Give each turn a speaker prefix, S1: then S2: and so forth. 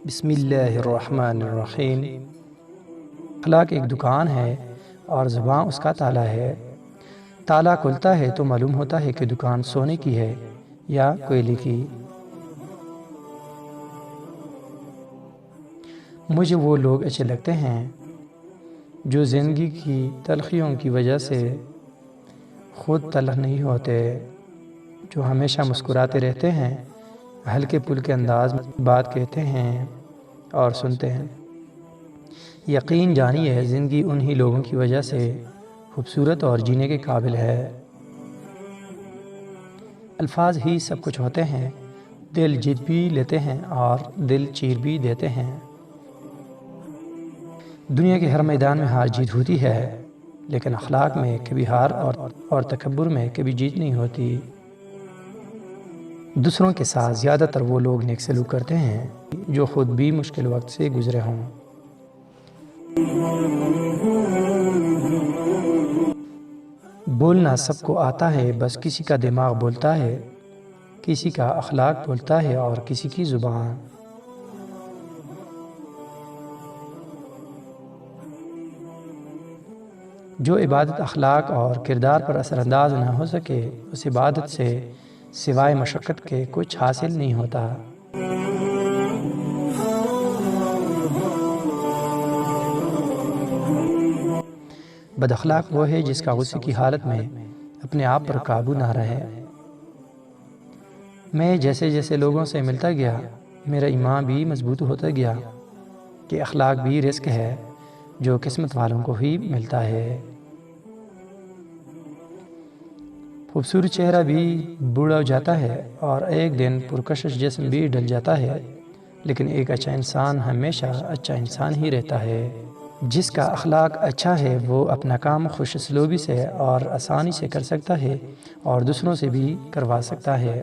S1: بسم اللہ الرحمن الرحیم۔ اخلاق ایک دکان ہے اور زبان اس کا تالا ہے۔ تالا کھلتا ہے تو معلوم ہوتا ہے کہ دکان سونے کی ہے یا کوئلے کی۔ مجھے وہ لوگ اچھے لگتے ہیں جو زندگی کی تلخیوں کی وجہ سے خود تلخ نہیں ہوتے، جو ہمیشہ مسکراتے رہتے ہیں، ہلکے پھلکے انداز میں بات کہتے ہیں اور سنتے ہیں۔ یقین جانیے زندگی انہی لوگوں کی وجہ سے خوبصورت اور جینے کے قابل ہے۔ الفاظ ہی سب کچھ ہوتے ہیں، دل جیت بھی لیتے ہیں اور دل چیر بھی دیتے ہیں۔ دنیا کے ہر میدان میں ہار جیت ہوتی ہے، لیکن اخلاق میں کبھی ہار اور تکبر میں کبھی جیت نہیں ہوتی۔ دوسروں کے ساتھ زیادہ تر وہ لوگ نیک سلوک کرتے ہیں جو خود بھی مشکل وقت سے گزرے ہوں۔ بولنا سب کو آتا ہے، بس کسی کا دماغ بولتا ہے، کسی کا اخلاق بولتا ہے اور کسی کی زبان۔ جو عبادت اخلاق اور کردار پر اثر انداز نہ ہو سکے، اس عبادت سے سوائے مشقت کے کچھ حاصل نہیں ہوتا۔ بد اخلاق وہ ہے جس کا غصے کی حالت میں اپنے آپ پر قابو نہ رہے۔ میں جیسے جیسے لوگوں سے ملتا گیا، میرا ایمان بھی مضبوط ہوتا گیا کہ اخلاق بھی رزق ہے جو قسمت والوں کو ہی ملتا ہے۔ خوبصورت چہرہ بھی بوڑھا ہو جاتا ہے اور ایک دن پرکشش جسم بھی ڈل جاتا ہے، لیکن ایک اچھا انسان ہمیشہ اچھا انسان ہی رہتا ہے۔ جس کا اخلاق اچھا ہے وہ اپنا کام خوش اسلوبی سے اور آسانی سے کر سکتا ہے اور دوسروں سے بھی کروا سکتا ہے۔